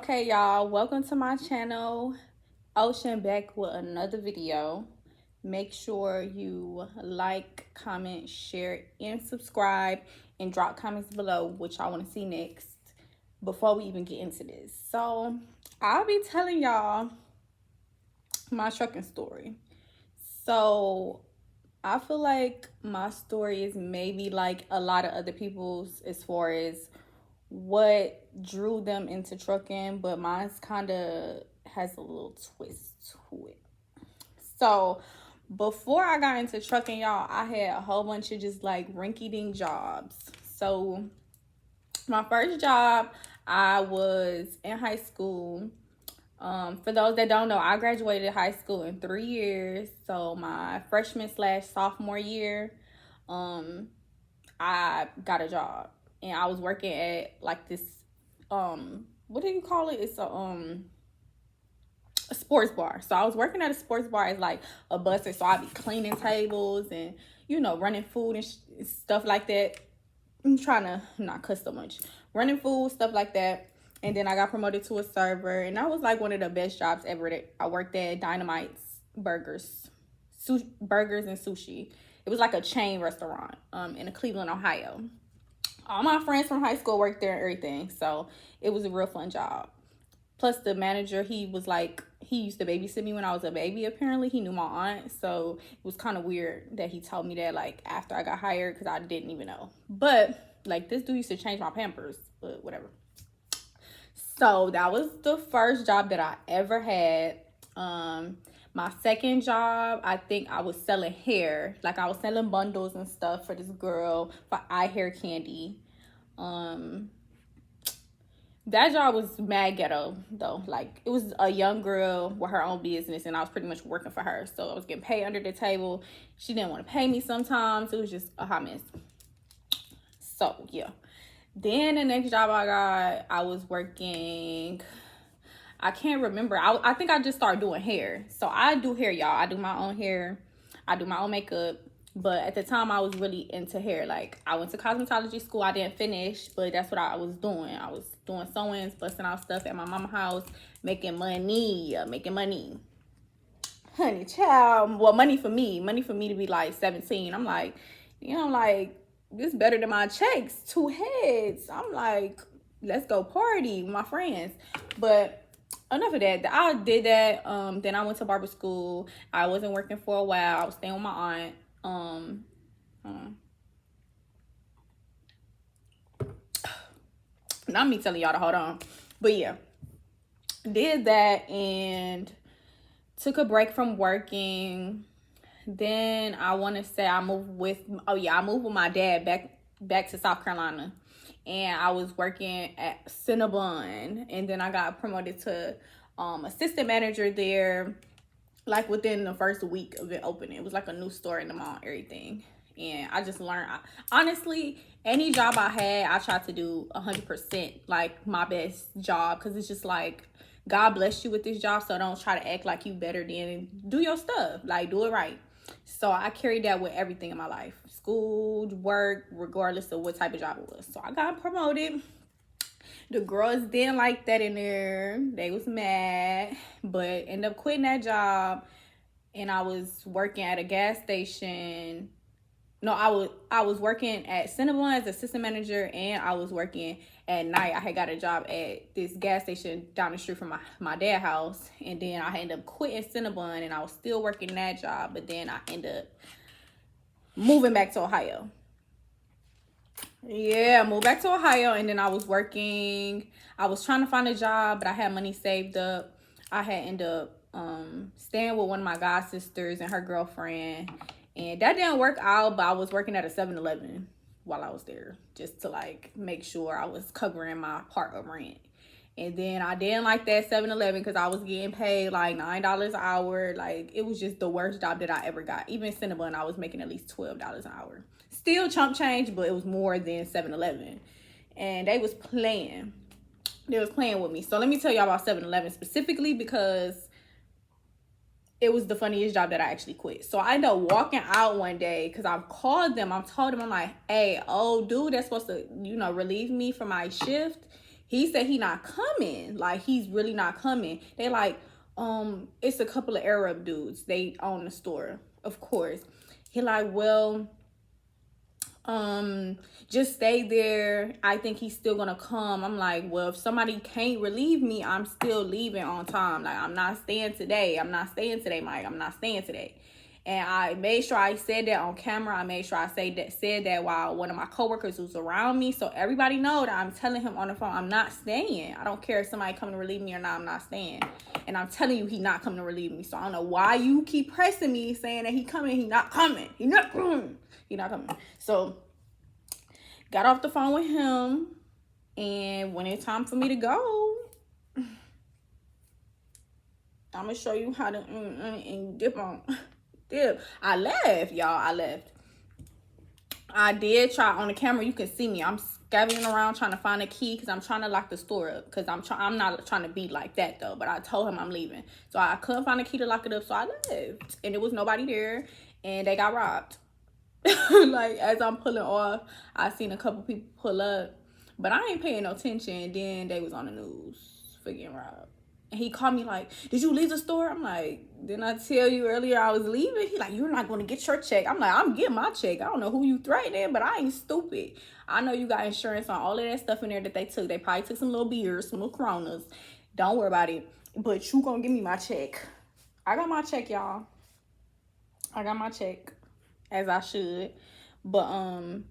Okay, y'all, welcome to my channel. Ocean back with another video. Make sure you like, comment, share, and subscribe, and drop comments below what y'all want to see next before we even get into this. So, I'll be telling y'all my trucking story. So, I feel like my story is maybe like a lot of other people's as far as what drew them into trucking, but mine's kind of has a little twist to it. So before I got into trucking, y'all, I had a whole bunch of just like rinky-dink jobs. So my first job, I was in high school. For those that don't know, I graduated high school in 3 years. So my freshman slash sophomore year, I got a job, and I was working at like this what do you call it? It's a sports bar. So I was working at a sports bar as like a busser. So I'd be cleaning tables and running food and stuff like that. I'm trying to not cuss so much. Running food, stuff like that. And then I got promoted to a server, and that was like one of the best jobs ever. That I worked at Dynamite's Burgers, burgers and sushi. It was like a chain restaurant in Cleveland, Ohio. All my friends from high school worked there and everything, so it was a real fun job. Plus the manager, he was like, he used to babysit me when I was a baby. Apparently he knew my aunt, so it was kind of weird that he told me that like after I got hired, because I didn't even know. But like, this dude used to change my Pampers, but whatever. So that was the first job that I ever had. My second job, I think I was selling hair. Like, I was selling bundles and stuff for this girl for eye hair candy. That job was mad ghetto though. Like, it was a young girl with her own business, and I was pretty much working for her. So I was getting paid under the table. She didn't want to pay me sometimes. It was just a hot mess. So yeah. Then the next job I got, I was working, I can't remember. I think I just started doing hair. So I do hair, y'all. I do my own hair. I do my own makeup. But at the time, I was really into hair. Like, I went to cosmetology school. I didn't finish, but that's what I was doing. I was doing sew-ins, busting out stuff at my mama's house, making money, Honey, child. Well, money for me to be like 17. I'm like, this better than my checks. 2 heads. I'm like, let's go party with my friends. But enough of that. I did that. Then I went to barber school. I wasn't working for a while. I was staying with my aunt. Not me telling y'all to hold on. But yeah, did that and took a break from working. Then I want to say I moved with my dad back to South Carolina, and I was working at Cinnabon, and then I got promoted to assistant manager there, like within the first week of it opening. It was like a new store in the mall, everything. And I just learned, honestly, any job I had, I tried to do 100%, like my best job, because it's just like, God bless you with this job, so don't try to act like you better than, do your stuff, like do it right. So I carried that with everything in my life, school, work, regardless of what type of job it was. So I got promoted. The girls didn't like that in there. They was mad, but ended up quitting that job. And I was working at a gas station. No, I was working at Cinnabon as assistant manager, and I was working at night. I had got a job at this gas station down the street from my dad's house. And then I ended up quitting Cinnabon, and I was still working that job. But then I ended up moving back to Ohio. Yeah, I moved back to Ohio, and then I was working. I was trying to find a job, but I had money saved up. I had ended up staying with one of my god sisters and her girlfriend, and that didn't work out. But I was working at a 7-Eleven while I was there, just to like make sure I was covering my part of rent. And then I didn't like that 7-Eleven because I was getting paid like $9 an hour. Like, it was just the worst job that I ever got. Even Cinnabon, I was making at least $12 an hour. Still chump change, but it was more than 7-Eleven. And they was playing. They was playing with me. So let me tell y'all about 7-Eleven specifically, because it was the funniest job that I actually quit. So I ended up walking out one day because I've called them. I told them, I'm like, hey, dude that's supposed to, relieve me from my shift, He said he not coming. Like, he's really not coming. They like, it's a couple of Arab dudes. They own the store, of course. He like, well, just stay there. I think he's still gonna come. I'm like, well, if somebody can't relieve me, I'm still leaving on time. Like, I'm not staying today. I'm not staying today, Mike. I'm not staying today. And I made sure I said that on camera. I made sure I said that while one of my coworkers was around me, so everybody know that I'm telling him on the phone, I'm not staying. I don't care if somebody coming to relieve me or not, I'm not staying. And I'm telling you, he not coming to relieve me. So I don't know why you keep pressing me, saying that he coming. He not coming. He not coming. He not coming. So got off the phone with him, and when it's time for me to go, I'm gonna show you how to and dip on. Dip. I left, y'all. I left. I did try on the camera. You can see me. I'm scavenging around trying to find a key because I'm trying to lock the store up. Because I'm not trying to be like that though. But I told him I'm leaving, so I couldn't find a key to lock it up. So I left, and there was nobody there, and they got robbed. Like, as I'm pulling off, I seen a couple people pull up, but I ain't paying no attention. And then they was on the news for getting robbed. And he called me like, did you leave the store? I'm like, didn't I tell you earlier I was leaving? He like, you're not going to get your check. I'm like, I'm getting my check. I don't know who you threatening, but I ain't stupid. I know you got insurance on all of that stuff in there that they took. They probably took some little beers, some little Coronas. Don't worry about it. But you going to give me my check. I got my check, y'all. I got my check, as I should. But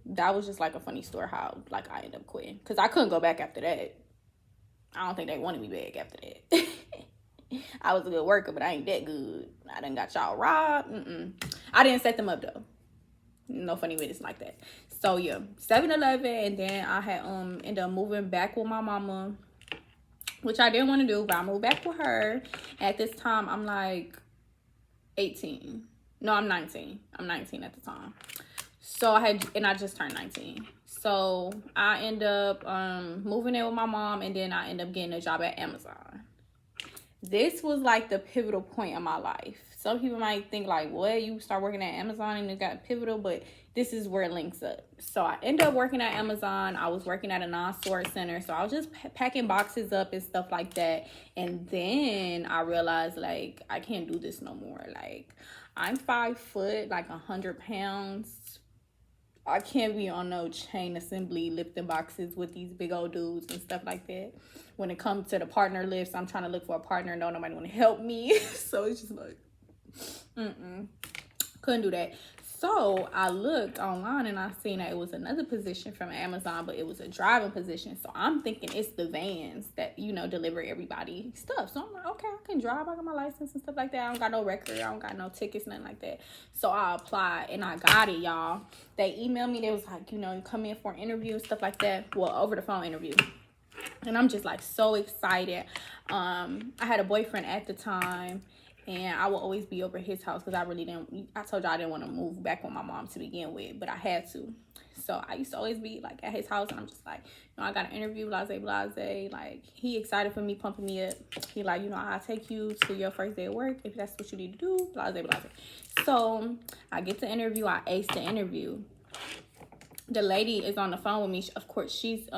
that was just like a funny story how like I ended up quitting. Because I couldn't go back after that. I don't think they wanted me back after that. I was a good worker, but I ain't that good. I done got y'all robbed. I didn't set them up though. No funny business like that. So yeah, 7-Eleven, and then I had ended up moving back with my mama, which I didn't want to do, but I moved back with her. At this time, I'm like 18. No, I'm 19. I'm 19 at the time. So I just turned 19. So I end up moving in with my mom, and then I end up getting a job at Amazon. This was like the pivotal point in my life. Some people might think like, what, you start working at Amazon and it got pivotal, but this is where it links up. So I ended up working at Amazon. I was working at a non-storage center, so I was just packing boxes up and stuff like that. And then I realized like I can't do this no more. Like, I'm 5 foot, like 100 pounds. I can't be on no chain assembly lifting boxes with these big old dudes and stuff like that. When it comes to the partner lifts, I'm trying to look for a partner and don't nobody want to help me. So it's just like, couldn't do that. So I looked online and I seen that it was another position from Amazon, but it was a driving position. So I'm thinking it's the vans that, you know, deliver everybody stuff. So I'm like, okay, I can drive. I got my license and stuff like that. I don't got no record. I don't got no tickets, nothing like that. So I applied and I got it, y'all. They emailed me. They was like, you know, you come in for an interview and stuff like that. Well, over the phone interview. And I'm just like so excited. I had a boyfriend at the time, and I will always be over his house because I told y'all I didn't want to move back with my mom to begin with, but I had to. So I used to always be like at his house, and I'm just like, you know, I got an interview, blase. Like, he excited for me, pumping me up. He like, you know, I'll take you to your first day of work if that's what you need to do, blase. So I get the interview, I ace the interview. The lady is on the phone with me. Of course, she's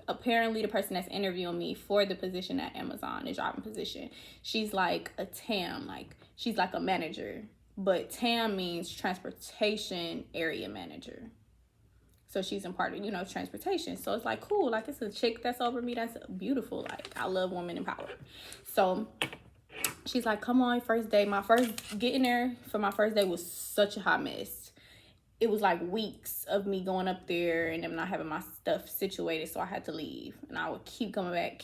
apparently the person that's interviewing me for the position at Amazon, the driving position. She's like a TAM, like she's like a manager, but TAM means transportation area manager. So she's in part of, you know, transportation. So it's like, cool, like it's a chick that's over me. That's beautiful. Like, I love women in power. So she's like, come on, first day. Getting there for my first day was such a hot mess. It was like weeks of me going up there and them not having my stuff situated, so I had to leave. And I would keep going back,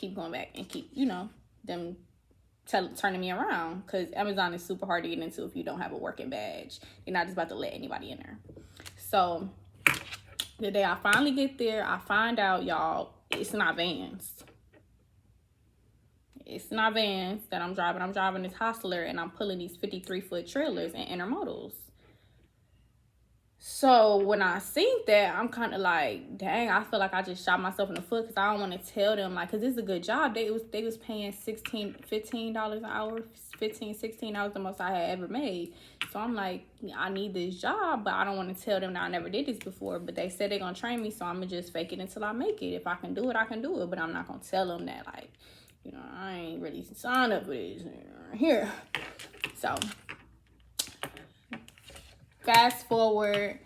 and keep, you know, them turning me around, because Amazon is super hard to get into if you don't have a working badge. They're not just about to let anybody in there. So the day I finally get there, I find out, y'all, it's not vans. It's not vans that I'm driving. I'm driving this Hostler, and I'm pulling these 53-foot trailers and intermodals. So when I seen that, I'm kind of like, dang, I feel like I just shot myself in the foot because I don't want to tell them, like, because it's a good job. They was paying $15 an hour, 15 $16 the most I had ever made. So I'm like, I need this job, but I don't want to tell them that I never did this before. But they said they're going to train me, so I'm going to just fake it until I make it. If I can do it, I can do it. But I'm not going to tell them that, like, I ain't really signed up for this here. So fast forward,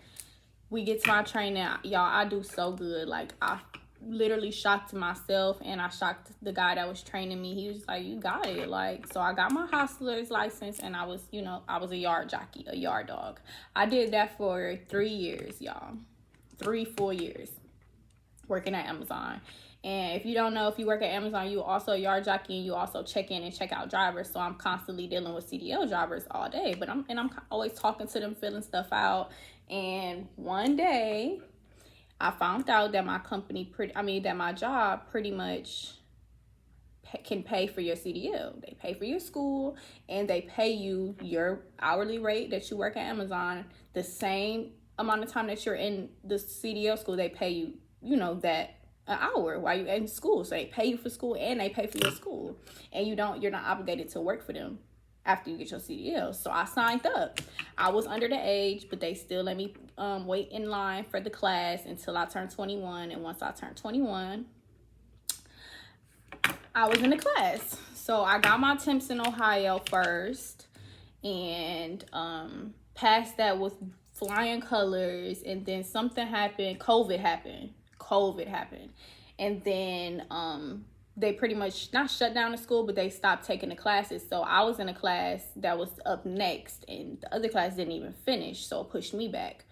we get to my training. Y'all, I do so good. Like, I literally shocked myself, and I shocked the guy that was training me. He was like, you got it. Like, so I got my hostler's license, and I was a yard jockey, a yard dog. I did that for 3 years, y'all. 3 full years working at Amazon. And if you don't know, if you work at Amazon, you also a yard jockey, and you also check in and check out drivers. So I'm constantly dealing with CDL drivers all day, but I'm always talking to them, filling stuff out. And one day I found out that my that my job pretty much can pay for your CDL. They pay for your school, and they pay you your hourly rate that you work at Amazon. The same amount of time that you're in the CDL school, they pay you, that an hour while you're in school. So they pay you for school, and they pay for your school, and you're not obligated to work for them after you get your CDL. So I signed up. I was under the age, but they still let me wait in line for the class until I turned 21. And once I turned 21, I was in the class. So I got my temps in Ohio first, and passed that with flying colors. And then something happened. COVID happened. And then they pretty much not shut down the school, but they stopped taking the classes. So I was in a class that was up next, and the other class didn't even finish, so it pushed me back.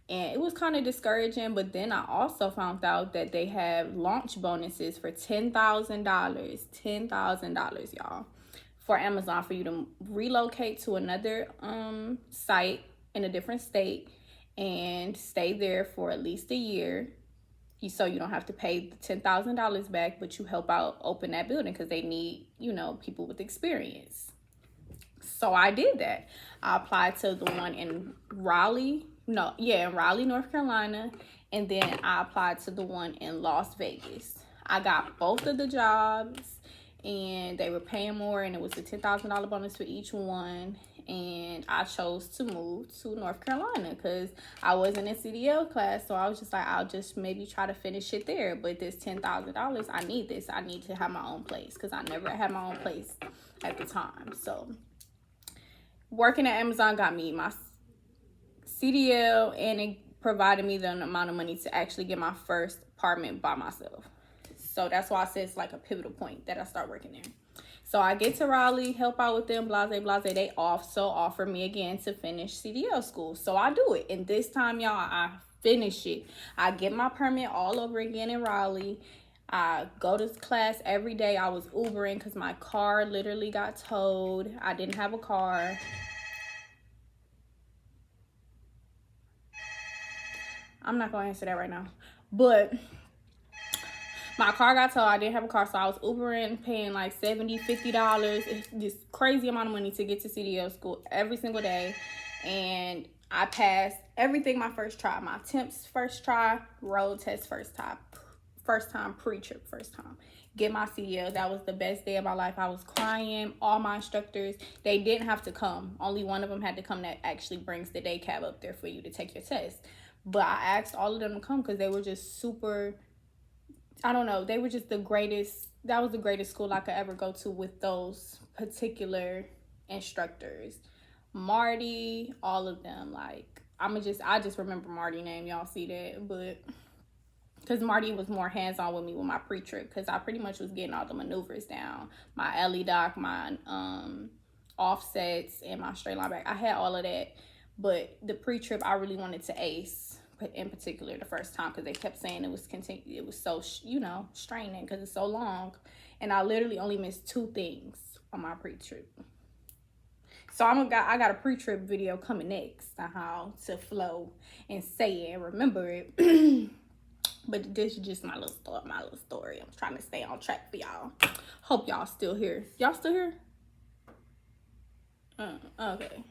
And it was kind of discouraging. But then I also found out that they have launch bonuses for $10,000, y'all, for Amazon, for you to relocate to another site in a different state and stay there for at least a year. So you don't have to pay the $10,000 back, but you help out open that building because they need, people with experience. So I did that. I applied to the one in Raleigh, North Carolina, and then I applied to the one in Las Vegas. I got both of the jobs, and they were paying more, and it was a $10,000 bonus for each one. And I chose to move to North Carolina because I wasn't in CDL class. So I was just like, I'll just maybe try to finish it there. But this $10,000, I need this. I need to have my own place because I never had my own place at the time. So working at Amazon got me my CDL, and it provided me the amount of money to actually get my first apartment by myself. So that's why I say it's like a pivotal point that I start working there. So I get to Raleigh, help out with them, blase. They also offer me again to finish CDL school. So I do it. And this time, y'all, I finish it. I get my permit all over again in Raleigh. I go to class every day. I was Ubering because my car literally got towed. I didn't have a car. I'm not going to answer that right now. But my car got towed. I didn't have a car, so I was Ubering, paying like $70, $50. It's just crazy amount of money to get to CDL school every single day. And I passed everything my first try. My temps first try, road test first time, pre-trip first time. Get my CDL. That was the best day of my life. I was crying. All my instructors, they didn't have to come. Only one of them had to come that actually brings the day cab up there for you to take your test. But I asked all of them to come because they were just super... I don't know. They were just the greatest. That was the greatest school I could ever go to with those particular instructors. Marty, all of them. Like, I just remember Marty's name. Y'all see that? But because Marty was more hands-on with me with my pre-trip, because I pretty much was getting all the maneuvers down. My Ellie doc, my offsets, and my straight line back. I had all of that. But the pre-trip, I really wanted to ace. In particular the first time, because they kept saying it was so straining because it's so long, and I literally only missed 2 things on my pre-trip. So I got a pre-trip video coming next on how to flow and say it and remember it. But this is just my little story. I'm trying to stay on track for y'all. Hope y'all still here. Y'all still here? Okay.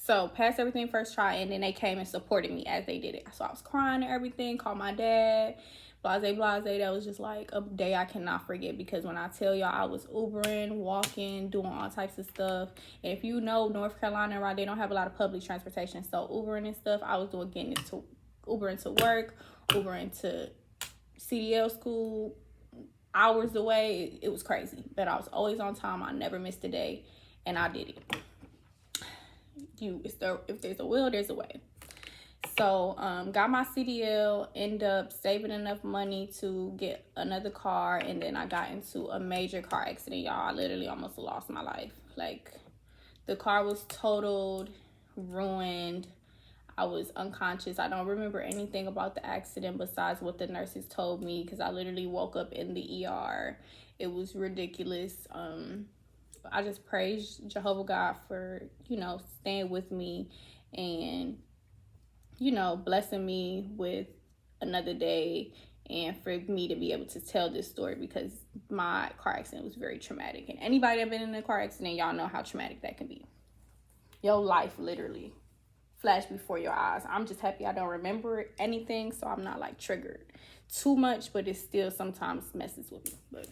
So passed everything first try, and then they came and supported me as they did it. So I was crying and everything, called my dad, blase, blase. That was just like a day I cannot forget, because when I tell y'all, I was Ubering, walking, doing all types of stuff. And if you know North Carolina, right, they don't have a lot of public transportation. So Ubering and stuff, I was doing Ubering to work, Ubering to CDL school, hours away. It was crazy, but I was always on time. I never missed a day, and I did it. If there's a will, there's a way. So got my CDL, end up saving enough money to get another car, and then I got into a major car accident, y'all. I literally almost lost my life. Like, the car was totaled, ruined. I was unconscious. I don't remember anything about the accident besides what the nurses told me, because I literally woke up in the ER. It was ridiculous. I just praise Jehovah God for, staying with me and, blessing me with another day, and for me to be able to tell this story, because my car accident was very traumatic. And anybody that been in a car accident, y'all know how traumatic that can be. Your life literally flashed before your eyes. I'm just happy I don't remember anything, so I'm not like triggered too much, but it still sometimes messes with me. But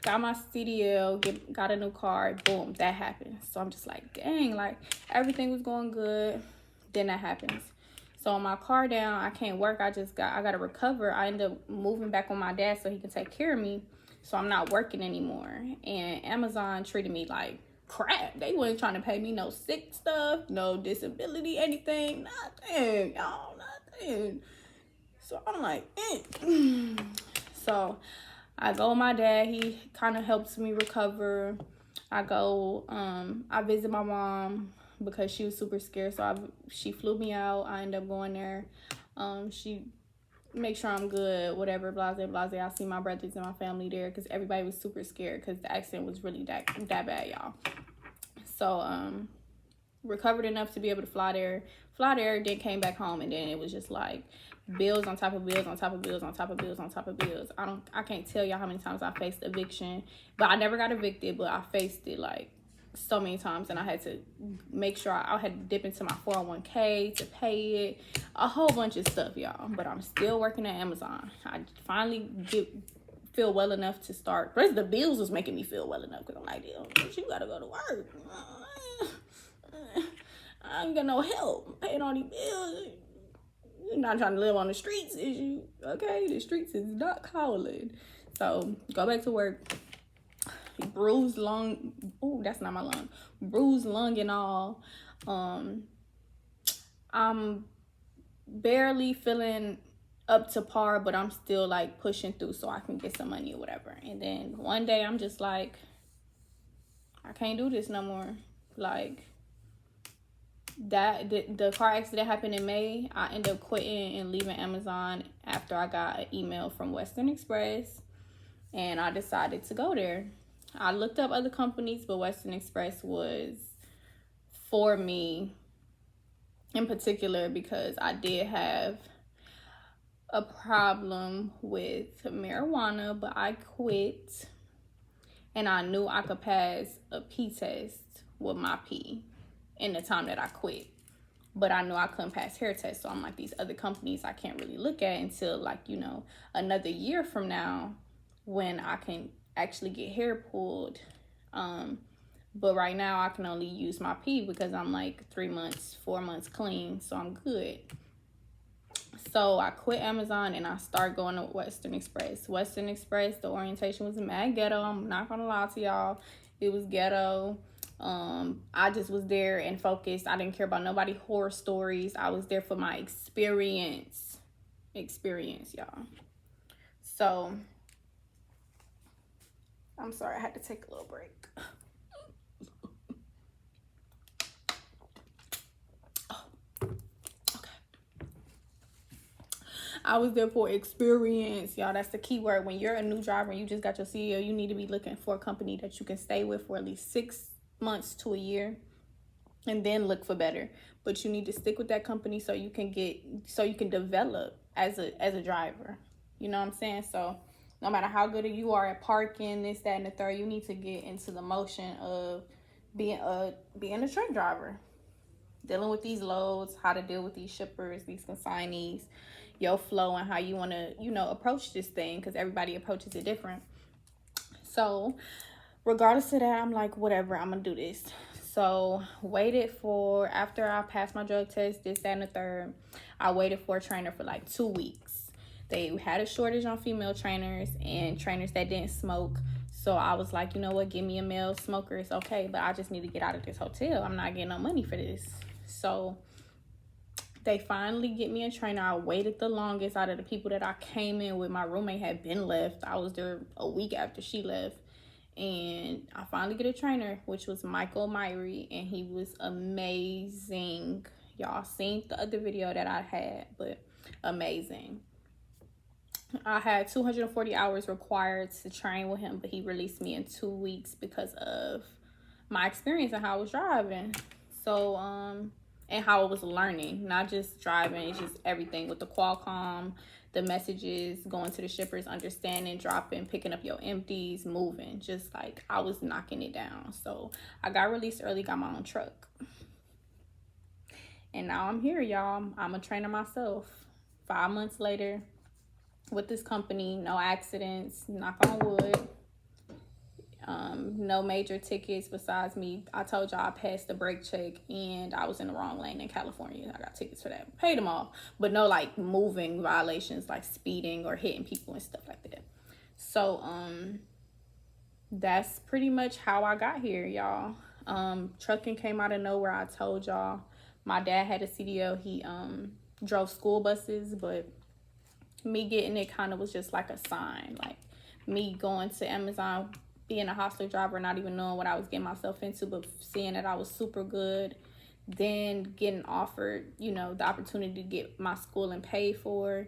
got my CDL, got a new car, boom, that happened. So I'm just like, dang, like everything was going good, then that happens. So on my car down, I can't work. I gotta recover. I end up moving back on my dad so he can take care of me. So I'm not working anymore. And Amazon treated me like crap. They wasn't trying to pay me no sick stuff, no disability, anything, nothing, y'all, nothing. So I'm like, So I go with my dad. He kind of helps me recover. I go, I visit my mom because she was super scared. So she flew me out. I end up going there. She make sure I'm good, whatever, blase, blase. I see my brothers and my family there, because everybody was super scared because the accident was really that bad, y'all. So recovered enough to be able to fly there, then came back home, and then it was just like bills on top of bills on top of bills on top of bills on top of bills. I can't tell y'all how many times I faced eviction, but I never got evicted, but I faced it like so many times, and I had to make sure I had to dip into my 401k to pay it, a whole bunch of stuff, y'all. But I'm still working at Amazon. I finally feel well enough to start. The rest of the bills was making me feel well enough, because I'm like, damn, you gotta go to work. I ain't got no help paying all these bills. You're not trying to live on the streets, is you? Okay, the streets is not calling. So go back to work. Bruised lung. Oh, that's not my lung. Bruised lung and all. I'm barely feeling up to par, but I'm still like pushing through so I can get some money or whatever. And then one day I'm just like, I can't do this no more. Like, the car accident happened in May. I ended up quitting and leaving Amazon after I got an email from Western Express, and I decided to go there. I looked up other companies, but Western Express was for me in particular, because I did have a problem with marijuana, but I quit, and I knew I could pass a P test with my P in the time that I quit, but I knew I couldn't pass hair tests. So I'm like, these other companies I can't really look at until like, another year from now, when I can actually get hair pulled. But right now I can only use my P because I'm like 3 months, 4 months clean, so I'm good. So I quit Amazon and I started going to Western Express. Western Express, the orientation was mad ghetto. I'm not gonna lie to y'all. It was ghetto. I just was there and focused. I didn't care about nobody horror stories. I was there for my experience, y'all. So I'm sorry, I had to take a little break. I was there for experience, y'all. That's the key word. When you're a new driver and you just got your CEO, you need to be looking for a company that you can stay with for at least 6 months to a year, and then look for better. But you need to stick with that company so you can develop as a driver. You know what I'm saying? So no matter how good you are at parking, this, that, and the third, you need to get into the motion of being a truck driver. dealing with these loads, how to deal with these shippers, these consignees, your flow, and how you want to, you know, approach this thing, because everybody approaches it different. So regardless of that, I'm like, whatever, I'm gonna do this. So waited for, after I passed my drug test, this, that, and the third, I waited for a trainer for like 2 weeks. They had a shortage on female trainers and trainers that didn't smoke. So I was like, you know what, give me a male smoker, it's okay, but I just need to get out of this hotel. I'm not getting no money for this. So they finally get me a trainer. I waited the longest out of the people that I came in with. My roommate had been left. I was there a week after she left. And I finally get a trainer, which was Michael Myrie, and he was amazing. Y'all seen the other video that I had, but amazing. I had 240 hours required to train with him, but he released me in 2 weeks because of my experience and how I was driving. So, and how I was learning, not just driving, it's just everything with the Qualcomm, the messages, going to the shippers, understanding, dropping, picking up your empties, moving, just like I was knocking it down. So I got released early, got my own truck. And now I'm here, y'all. I'm a trainer myself. 5 months later with this company, no accidents, knock on wood. No major tickets besides me. I told y'all I passed the brake check and I was in the wrong lane in California. I got tickets for that. Paid them off. But no like moving violations like speeding or hitting people and stuff like that. So that's pretty much how I got here, y'all. Trucking came out of nowhere. I told y'all my dad had a CDL. He drove school buses, but me getting it kind of was just like a sign. Like me going to Amazon, being a hostler driver, not even knowing what I was getting myself into, but seeing that I was super good, then getting offered, you know, the opportunity to get my schooling paid for,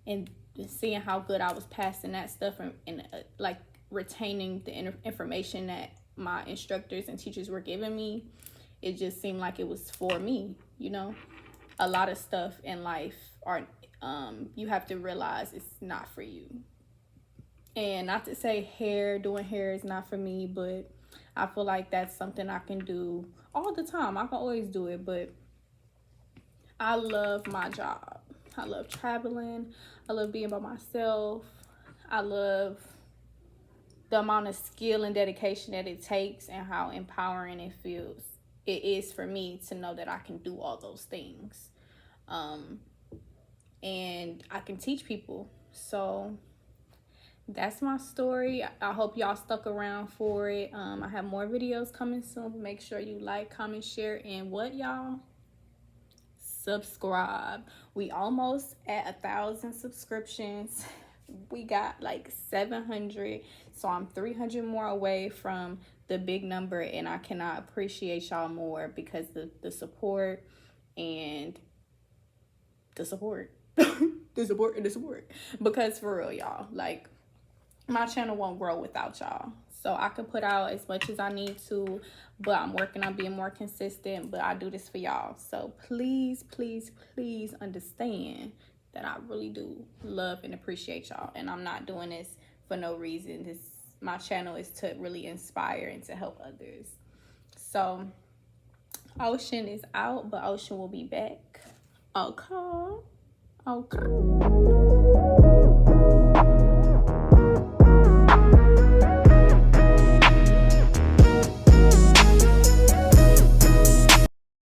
and seeing how good I was passing that stuff, and like retaining the information that my instructors and teachers were giving me. It just seemed like it was for me, you know. A lot of stuff in life are you have to realize it's not for you. And not to say doing hair is not for me, but I feel like that's something I can do all the time. I can always do it, but I love my job. I love traveling. I love being by myself. I love the amount of skill and dedication that it takes and how empowering it feels. It is for me to know that I can do all those things. And I can teach people. So that's my story. I hope y'all stuck around for it. I have more videos coming soon. Make sure you like, comment, share, and what, y'all? Subscribe. We almost at 1,000 subscriptions. We got like 700, so I'm 300 more away from the big number, and I cannot appreciate y'all more because the support and the support the support, because for real, y'all, like, my channel won't grow without y'all. So I can put out as much as I need to, but I'm working on being more consistent. But I do this for y'all. So please, please, please understand that I really do love and appreciate y'all. And I'm not doing this for no reason. My channel is to really inspire and to help others. So Ocean is out, but Ocean will be back. Okay.